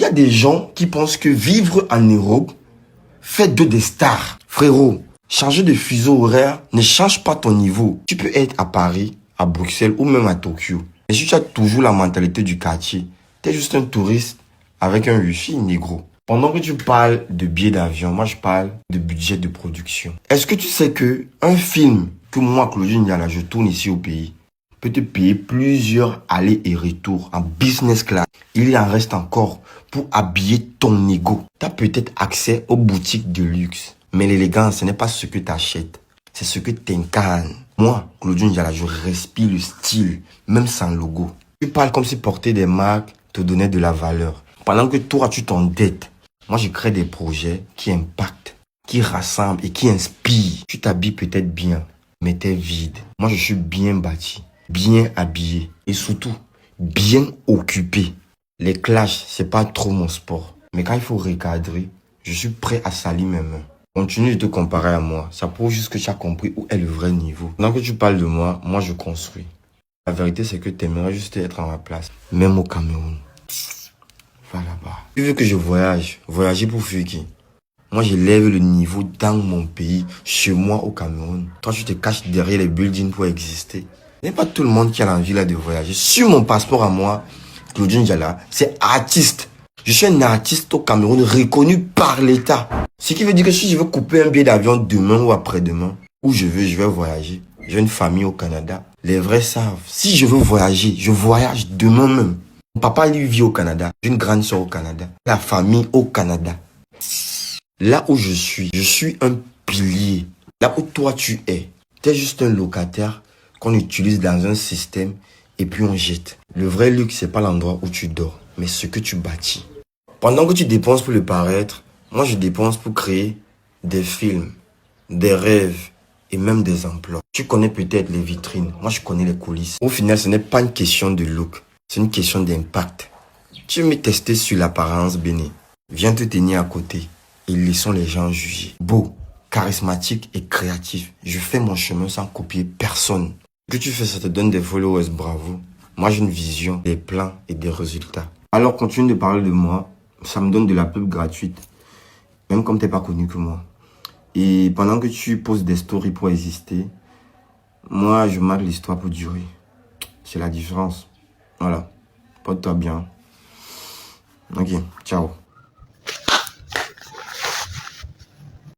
Il y a des gens qui pensent que vivre en Europe fait d'eux des stars. Frérot, changer de fuseau horaire ne change pas ton niveau. Tu peux être à Paris, à Bruxelles ou même à Tokyo. Et si tu as toujours la mentalité du quartier, tu es juste un touriste avec un wifi négro. Pendant que tu parles de billets d'avion, moi je parle de budget de production. Est-ce que tu sais que un film que moi, Claudio Ndiala, je tourne ici au pays, peut te payer plusieurs allers et retours en business class. Il y en reste encore pour habiller ton ego. Tu as peut-être accès aux boutiques de luxe. Mais l'élégance, ce n'est pas ce que tu achètes. C'est ce que tu incarnes. Moi, Claudio Ndiala, je respire le style, même sans logo. Tu parles comme si porter des marques te donnait de la valeur. Pendant que toi, tu t'endettes. Moi, je crée des projets qui impactent, qui rassemblent et qui inspirent. Tu t'habilles peut-être bien, mais t'es vide. Moi, je suis bien bâti, bien habillé et surtout bien occupé. Les clashs, c'est pas trop mon sport. Mais quand il faut recadrer, je suis prêt à salir mes mains. Continue de te comparer à moi. Ça prouve juste que tu as compris où est le vrai niveau. Pendant que tu parles de moi, moi je construis. La vérité, c'est que tu aimerais juste être à ma place. Même au Cameroun. Va là-bas. Tu veux que je voyage? Voyager pour fuir qui? Moi, j'élève le niveau dans mon pays, chez moi au Cameroun. Toi, tu te caches derrière les buildings pour exister. Ce n'est pas tout le monde qui a l'envie là de voyager. Sur mon passeport à moi, Claudio Ndiala, c'est artiste. Je suis un artiste au Cameroun reconnu par l'État. Ce qui veut dire que si je veux couper un billet d'avion demain ou après-demain, où je vais voyager. J'ai une famille au Canada. Les vrais savent. Si je veux voyager, je voyage demain même. Mon papa, lui, vit au Canada. J'ai une grande soeur au Canada. La famille au Canada. Là où je suis un pilier. Là où toi tu es juste un locataire qu'on utilise dans un système et puis on jette. Le vrai luxe, c'est pas l'endroit où tu dors, mais ce que tu bâtis. Pendant que tu dépenses pour le paraître, moi je dépense pour créer des films, des rêves et même des emplois. Tu connais peut-être les vitrines, moi je connais les coulisses. Au final, ce n'est pas une question de look, c'est une question d'impact. Tu veux me tester sur l'apparence, Béné. Viens te tenir à côté. Et laissons les gens juger. Beau, charismatique et créatif. Je fais mon chemin sans copier personne. Ce que tu fais, ça te donne des followers, bravo. Moi, j'ai une vision, des plans et des résultats. Alors, continue de parler de moi. Ça me donne de la pub gratuite. Même comme tu n'es pas connu que moi. Et pendant que tu poses des stories pour exister, moi, je marque l'histoire pour durer. C'est la différence. Voilà. Porte-toi bien. Ok, ciao.